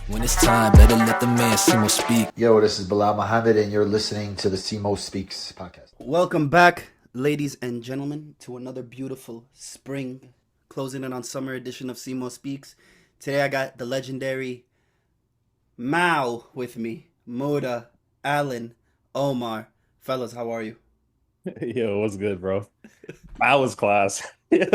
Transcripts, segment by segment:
When it's time, better let the man Simo speak. Yo, this is Bilal Muhammad, and you're listening to the Simo.Speaks podcast. Welcome back, ladies and gentlemen, to another beautiful spring, closing in on summer edition of Simo Speaks. Today I got the legendary Mao with me, Muda, Alan, Omar. Fellas, how are you? Yo, what's good, bro? That was class. We're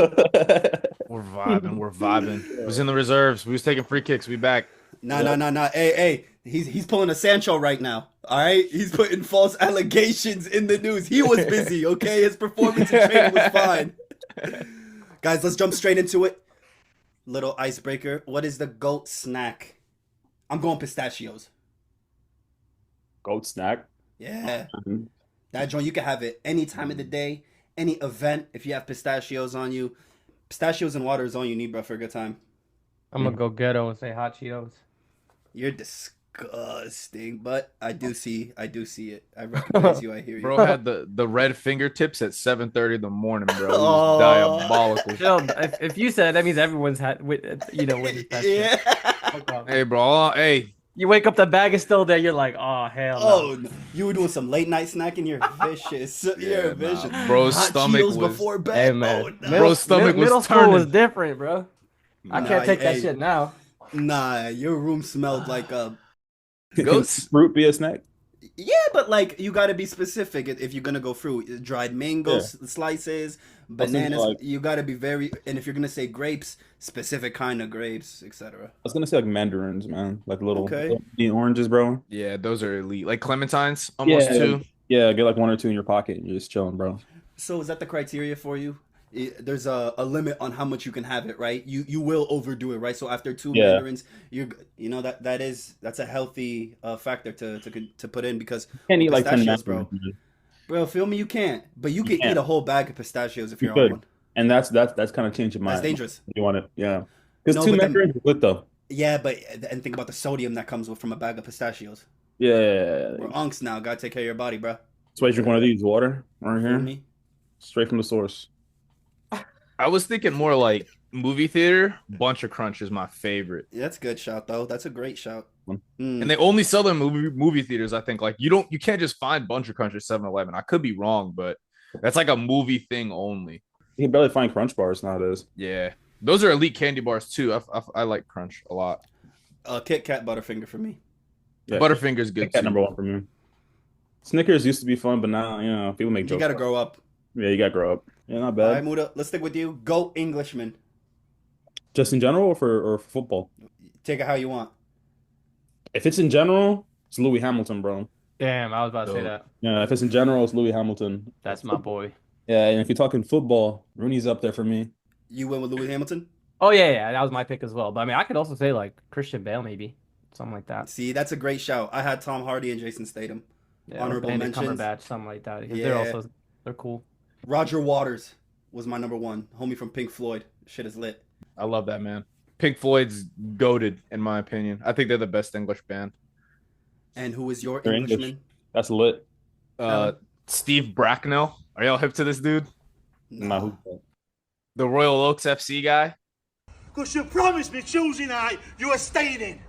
vibing. We was in the reserves. We was taking free kicks. We back. Nah. Hey. He's pulling a Sancho right now. All right, he's putting false allegations in the news. He was busy. Okay, his performance in training was fine. Guys, let's jump straight into it. Little icebreaker. What is the GOAT snack? I'm going pistachios. Goat snack. Yeah. That joint, you can have it any time of the day, any event. If you have pistachios on you, pistachios and water is all you need, bro, for a good time. I'm gonna go ghetto and say hot Cheetos. You're disgusting, but I do see it. I recognize you. I hear you. Bro had the red fingertips at 7:30 in the morning, bro. It was Oh. diabolical. Chill. If you said it, that means everyone's had, witnessed that shit. Yeah. Hey, bro. Hey, You wake up, the bag is still there. You're like, oh hell. Oh, no. You were doing some late night snacking. You're vicious. You're vicious. bro's Hot stomach Cheetos was. before bed. Hey man, Oh, no. Bro's stomach was middle school turning. was different, bro. I can't take that hey. shit now. Nah, your room smelled like Goats. Fruit be a snack. Yeah, but like you got to be specific if you're gonna go fruit. Dried mango slices, bananas. like- You got to be very. And if you're gonna say grapes, specific kind of grapes, etc. I was gonna say like mandarins, man, like little, Okay. little mini oranges, bro. Yeah, those are elite. Like clementines, almost Yeah. two. Yeah, get like one or two in your pocket and you're just chilling, bro. So is that the criteria for you? There's a limit on how much you can have it, right? You will overdo it, right? So after two Yeah. mandarins, that's a healthy factor to put in because Can't eat like 10 pistachios, mandarins, bro. man. Bro, feel me, you can't, but you can eat can't. a whole bag of pistachios if You you're on could. one. And that's kind of changing my. That's dangerous. You want it, yeah. Because No, two but then- mandarins is good though. Yeah, but and think about the sodium that comes from a bag of pistachios. Yeah. We're unks now. Gotta take care of your body, bro. That's why you drink one of these water right Feel here, me? straight from the source. I was thinking more like movie theater. Bunch of Crunch is my favorite. Yeah, that's a good shout though. That's a great shout. Mm. And they only sell them in movie theaters. I think like you can't just find Bunch of Crunch at 7-Eleven. I could be wrong, but that's like a movie thing only. You can barely find Crunch bars nowadays. Yeah, those are elite candy bars too. I like Crunch a lot. Kit Kat Butterfinger for me. Yeah, Butterfinger's good Cat too. number one for me. Snickers used to be fun, but now people make You jokes. gotta grow up. Yeah, you gotta grow up. Yeah, not All bad. right, Muda, let's stick with you. Go Englishman. Just in general, or for football. Take it how you want. If it's in general, it's Louis Hamilton, bro. Damn, I was about to say Dope. that. Yeah, if it's in general, it's Louis Hamilton. That's my boy. Yeah, and if you're talking football, Rooney's up there for me. You went with Louis Hamilton? Oh yeah, that was my pick as well. But I mean, I could also say like Christian Bale, maybe something like that. See, that's a great shout. I had Tom Hardy and Jason Statham. Yeah, Honorable Benedict mentions. Cumberbatch, something like that. Because Yeah. they're cool. Roger Waters was my number one. Homie from Pink Floyd. Shit is lit. I love that man. Pink Floyd's goated in my opinion. I think they're the best English band. And who is your They're English. Englishman? That's lit. Steve Bracknell. Are y'all hip to this dude? Nah, who's that? The Royal Oaks FC guy. Because you promised me Tuesday night you were staying in.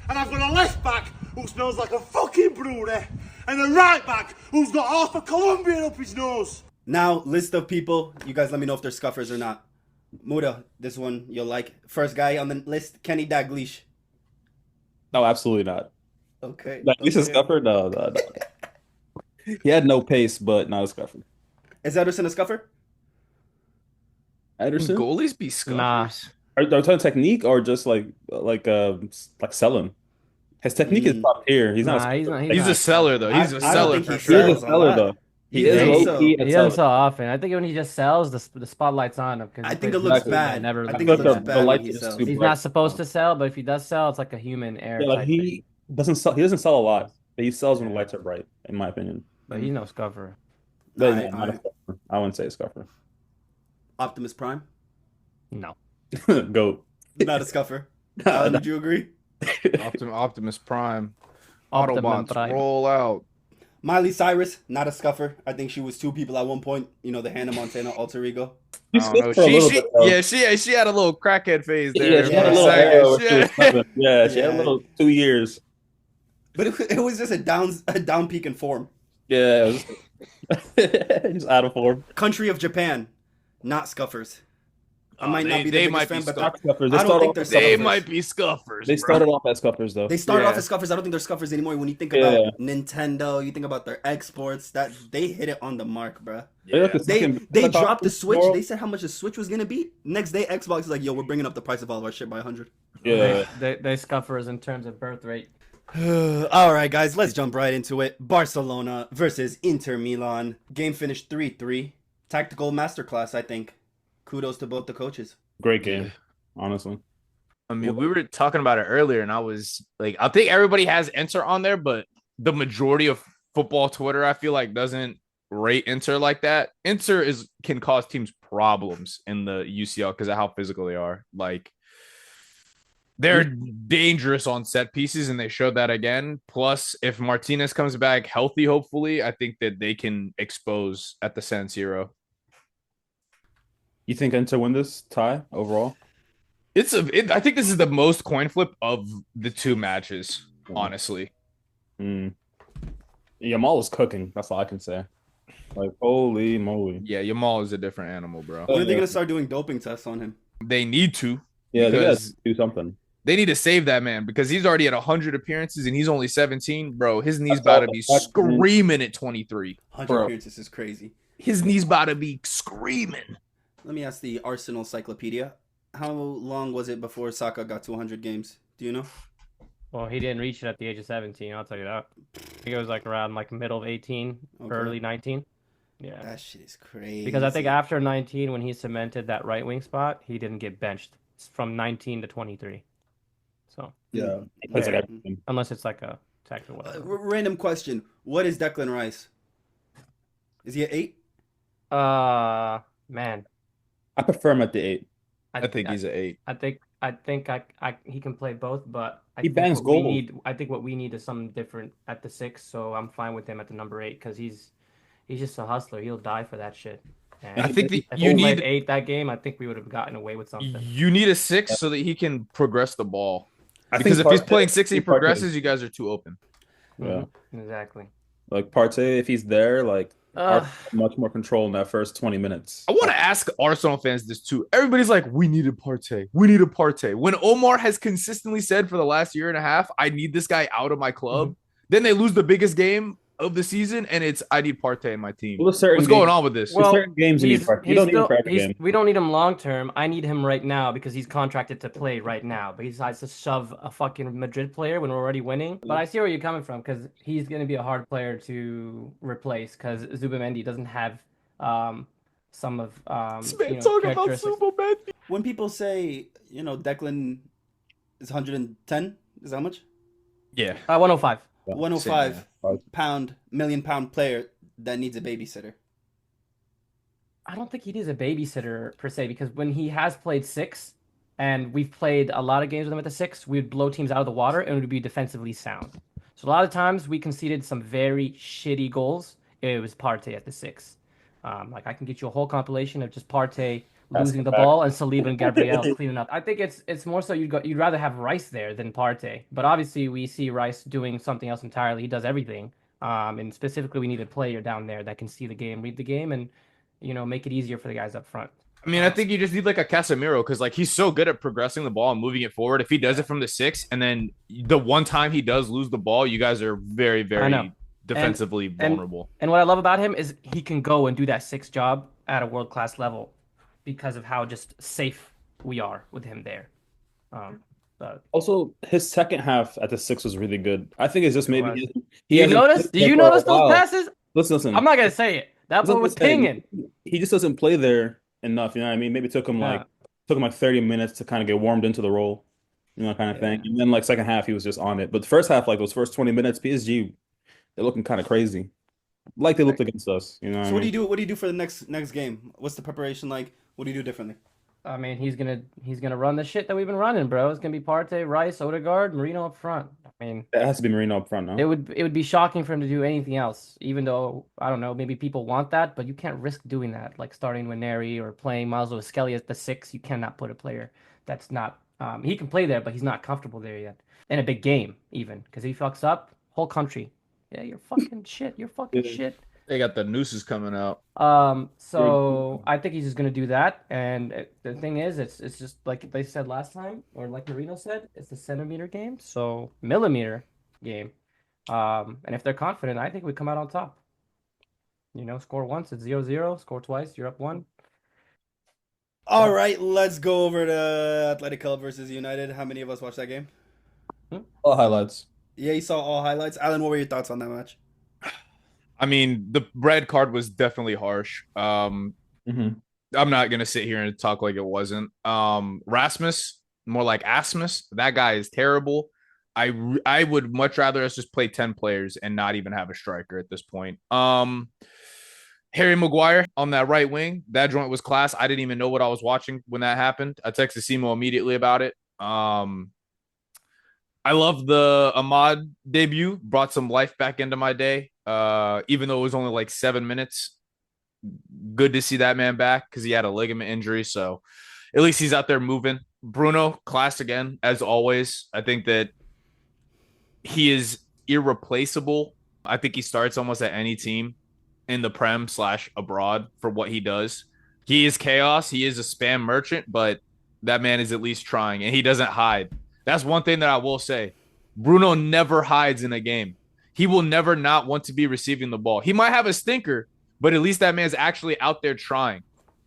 And I've got a left back who smells like a fucking brewery and a right back who's got half a Colombian up his nose. Now, list of people. You guys let me know if they're scuffers or not. Muda, this one you'll like. First guy on the list, Kenny Dalglish. No, absolutely not. Okay. Like Lisa okay. Scuffer? No. He had no pace, but not a Scuffer. Is Ederson a scuffer? Ederson? Goalies be scuffers. Nah. Are you talking technique or just like selling? His technique is top tier. He's not. Nah, he's not. He's a seller though. He's a I don't seller think for he He sure. is a sells a seller lot. though. He Yeah, is he low key. He doesn't sell often. I think when he just sells, the spotlight's on him. I think it looks bad. Never I looks think it bad. looks bad when he is sells. too He's bright. not supposed to sell, but if he does sell, it's like a human error. Yeah, like type he thing. doesn't sell. He doesn't sell a lot, but he sells when the lights are bright, in my opinion. But he's no scuffer. But Alright, yeah, not a alright. scuffer. I wouldn't say a scuffer. Optimus Prime? No. Goat. Not a scuffer. Alan, would you agree? Optimus Prime. Optimus Autobots Prime. roll out. Miley Cyrus, not a scuffer. I think she was two people at one point. You know, the Hannah Montana alter ego. She I don't know. skipped for a little bit, though. She had a little crackhead phase there. Yeah, she had a for little second. era where she was coming. Yeah, she had a Yeah. little 2 years. But it was just a down peak in form. Yeah, it was just out of form. Country of Japan, not scuffers. I Oh, might not be the they biggest might fan, be but Not scuffers. I don't think they're They scuffers. might be scuffers. They bro. started off as scuffers, though. They started off Yeah. as scuffers. I don't think they're scuffers anymore. When you think Yeah. about Nintendo, you think about their exports. That they hit it on the mark, bruh. They're like the They second- they like dropped the the Switch. world. They said how much the Switch was gonna be. Next day, Xbox is like, "Yo, we're bringing up the price of all of our shit by 100." Yeah. They scuffers in terms of birth rate. All right, guys, let's jump right into it. Barcelona versus Inter Milan. Game finished 3-3. Tactical masterclass, I think. Kudos to both the coaches. Great game, honestly. I mean, we were talking about it earlier, and I was like, I think everybody has Inter on there, but the majority of football Twitter, I feel like, doesn't rate Inter like that. Inter can cause teams problems in the UCL because of how physical they are. Like, they're dangerous on set pieces, and they showed that again. Plus, if Martinez comes back healthy, hopefully, I think that they can expose at the San Siro. You think Inter win this tie overall? I think this is the most coin flip of the two matches, honestly. Yamal is cooking. That's all I can say. Like, holy moly. Yeah, Yamal is a different animal, bro. When are they gonna start doing doping tests on him? They need to. Yeah, they because gotta do something. they need to save that man because he's already at 100 appearances and he's only 17. Bro, his knees about to be screaming at 23. 100 Bro. appearances is crazy. His knees about to be screaming. Let me ask the Arsenal Cyclopedia. How long was it before Saka got to 100 games? Do you know? Well, he didn't reach it at the age of 17. I'll tell you that. I think it was like around like middle of 18, Okay. early 19. Yeah. That shit is crazy. Because I think after 19, when he cemented that right wing spot, he didn't get benched from 19 to 23. So Yeah. That's like everything. unless it's like a tech or whatever. Random question. What is Declan Rice? Is he at 8? Man, I prefer him at the 8. I think he's an 8. I think he can play both, but He think bangs what we goals. need. I think what we need is something different at the 6. So I'm fine with him at the number 8 because he's just a hustler. He'll die for that shit. And I think that if you he played need 8 that game, I think we would have gotten away with something. you need a 6 so that he can progress the ball. I Because think if he's Partey- playing 6 and he Partey- progresses, you guys are too open. Yeah. Exactly. Like Partey, if he's there, like Uh, Arsenal have much more control in that first 20 minutes. I want to ask Arsenal fans this too. Everybody's like, we need a Partey. We need a Partey. When Omar has consistently said for the last year and a half, I need this guy out of my club. Then they lose the biggest game of the season, and it's I need Partey in my team. Well, certain What's going games- on with this? Well, certain games you need Partey. You don't need him for every game. we don't need him long term. I need him right now because he's contracted to play right now. But he decides to shove a fucking Madrid player when we're already winning. But I see where you're coming from because he's going to be a hard player to replace because Zubamendi doesn't have some of characteristics. When people say, Declan is 110, is that how much? Yeah. 105. 105 Same, million pound player that needs a babysitter. I don't think he needs a babysitter per se because when he has played 6 and we've played a lot of games with him at the 6, we would blow teams out of the water and it would be defensively sound. So a lot of times we conceded some very shitty goals. It was Partey at the 6. Like I can get you a whole compilation of just Partey losing the ball and Saliba and Gabriel cleaning up. I think it's more so you'd rather have Rice there than Partey. But obviously we see Rice doing something else entirely. He does everything. And specifically we need a player down there that can see the game, read the game, and make it easier for the guys up front. I mean, I think you just need like a Casemiro because like he's so good at progressing the ball and moving it forward. If he does it from the 6, and then the one time he does lose the ball, you guys are very, very defensively vulnerable. And what I love about him is he can go and do that 6 job at a world-class level because of how just safe we are with him there. But Also, his second half at the 6 was really good. I think it's just maybe you hasn't notice? played Do there you for a notice those while. passes? Listen. I'm not gonna say it. That That's what boy was I'm saying. pinging. He just doesn't play there enough. You know what I mean? Maybe it took him like 30 minutes to kind of get warmed into the role, kind of thing. And then like second half, he was just on it. But the first half, like those first 20 minutes, PSG, they're looking kind of crazy, like they looked against us. You know. So what do you do? What do you do for the next game? What's the preparation like? What do you do differently? I mean, he's gonna run the shit that we've been running, bro. It's gonna be Partey, Rice, Odegaard, Marino up front. I mean, That has to be Marino up front, it no? would be shocking for him to do anything else, even though I don't know, maybe people want that, but you can't risk doing that, like starting with Neri or playing Miles Skelly at the 6. You cannot put a player that's not he can play there, but he's not comfortable there yet. In a big game, even because he fucks up, whole country. Yeah, you're fucking shit. You're fucking Yeah. shit. They got the nooses coming out. So I think he's just gonna do that. And the thing is, it's just like they said last time, or like Marino said, it's a centimeter game, so millimeter game. And if they're confident, I think we come out on top. You know, score once, it's 0-0. Score twice, you're up 1. All right, let's go over to Athletic Club versus United. How many of us watched that game? All highlights. Yeah, you saw all highlights. Alan, what were your thoughts on that match? I mean, the red card was definitely harsh. Mm-hmm. I'm not gonna sit here and talk like it wasn't. Rasmus, more like Asmus. That guy is terrible. I would much rather us just play 10 players and not even have a striker at this point. Harry Maguire on that right wing, that joint was class. I didn't even know what I was watching when that happened. I texted Simo immediately about it. I love the Ahmad debut, brought some life back into my day. Even though it was only like 7 minutes. Good to see that man back because he had a ligament injury. So at least he's out there moving. Bruno, class again, as always. I think that he is irreplaceable. I think he starts almost at any team in the Prem / abroad for what he does. He is chaos. He is a spam merchant, but that man is at least trying and he doesn't hide. That's one thing that I will say. Bruno never hides in a game. He will never not want to be receiving the ball. He might have a stinker, but at least that man's actually out there trying.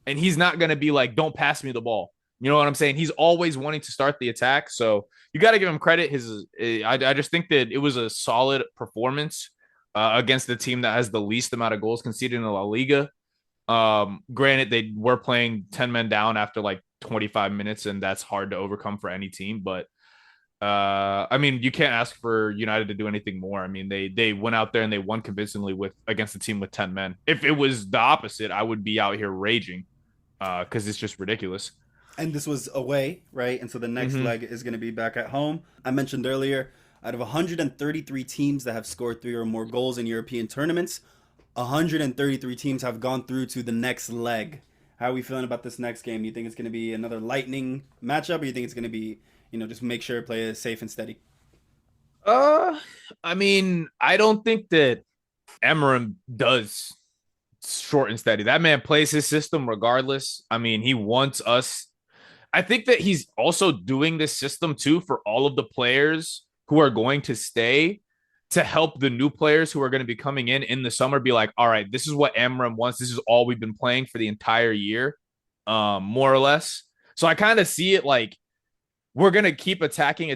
And he's not going to be like, don't pass me the ball. You know what I'm saying? He's always wanting to start the attack. So you got to give him credit. I just think that it was a solid performance against the team that has the least amount of goals conceded in the La Liga. Granted, they were playing 10 men down after like 25 minutes, and that's hard to overcome for any team. But I mean, you can't ask for United to do anything more. I mean, they went out there and they won convincingly against a team with 10 men. If it was the opposite, I would be out here raging because it's just ridiculous. And this was away, right? And so the next leg is going to be back at home. I mentioned earlier, out of 133 teams that have scored 3 or more goals in European tournaments, 133 teams have gone through to the next leg. How are we feeling about this next game? Do you think it's going to be another lightning matchup, or you think it's going to be, just make sure play it safe and steady? I mean, I don't think that Emery does short and steady. That man plays his system regardless. I mean, he wants us. I think that he's also doing this system too for all of the players who are going to stay to help the new players who are going to be coming in the summer be like, all right, this is what Emram wants. This is all we've been playing for the entire year, more or less. So I kind of see it like we're going to keep attacking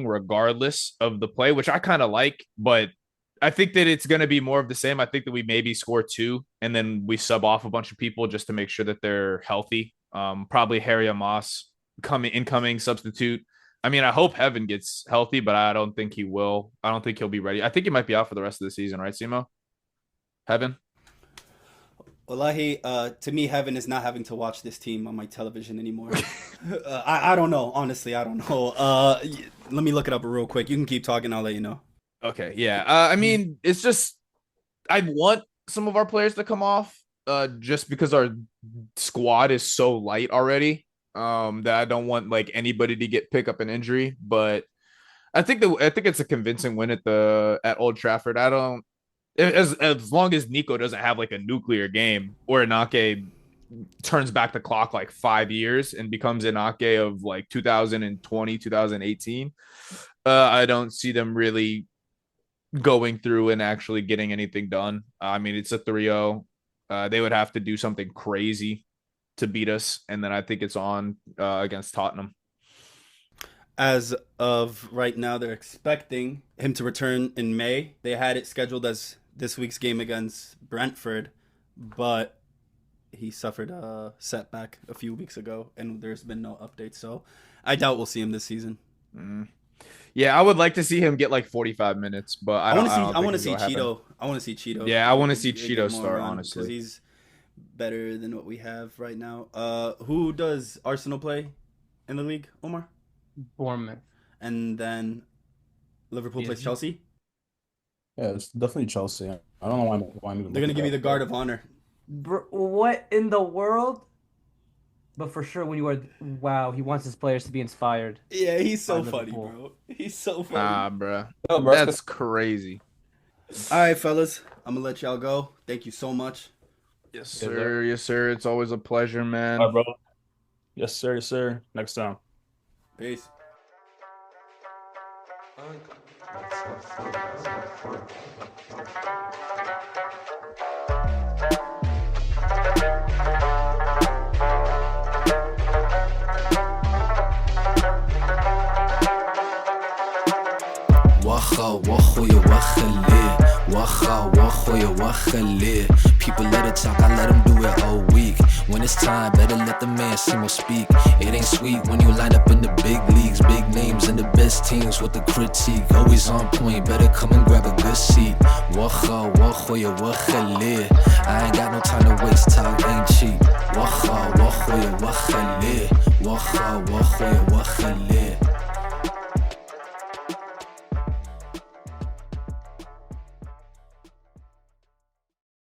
regardless of the play, which I kind of like. But I think that it's going to be more of the same. I think that we maybe score 2 and then we sub off a bunch of people just to make sure that they're healthy. Probably Harry Amos incoming substitute. I mean, I hope Heaven gets healthy, but I don't think he will. I don't think he'll be ready. I think he might be out for the rest of the season, right, Simo? Heaven? Wallahi, to me, Heaven is not having to watch this team on my television anymore. I don't know. Honestly, I don't know. Let me look it up real quick. You can keep talking. I'll let you know. Okay, yeah. I mean, it's just I want some of our players to come off just because our squad is so light already that I don't want like anybody to pick up an injury. But I think it's a convincing win at Old Trafford. I don't as long as Nico doesn't have like a nuclear game or Inake turns back the clock like 5 years and becomes Inake of like 2020, 2018. I don't see them really going through and actually getting anything done. I mean, it's a 3-0. They would have to do something crazy to beat us, and then I think it's on against Tottenham. As of right now, they're expecting him to return in May. They had it scheduled as this week's game against Brentford, but he suffered a setback a few weeks ago, and there's been no update. So I doubt we'll see him this season. Yeah, I would like to see him get like 45 minutes, but I want to see Cheeto. I want to see Cheeto. Yeah, I want to see Cheeto start, honestly. Because better than what we have right now. Who does Arsenal play in the league, Omar? Bournemouth. And then Liverpool plays Chelsea. Yeah, it's definitely Chelsea. I don't know why I'm even. They're gonna give you the guard of honor. What in the world? But for sure, when you are, wow, he wants his players to be inspired. Yeah, he's so By funny, Liverpool. bro. He's so funny. Nah, bro. No, bro, That's crazy. All right, fellas, I'm gonna let y'all go. Thank you so much. Yes, sir. Yes, sir. It's always a pleasure, man. All right, bro. Yes, sir. Yes, sir. Next time. Peace. واخويا وخليه واخويا وخليه. People let it talk, I let them do it all week. When it's time, better let the man Simo.Speak. It ain't sweet when you line up in the big leagues, big names and the best teams with the critique. Always on point, better come and grab a good seat. واخويا وخليه. I ain't got no time to waste, talk ain't cheap. واخويا وخليه. واخويا وخليه.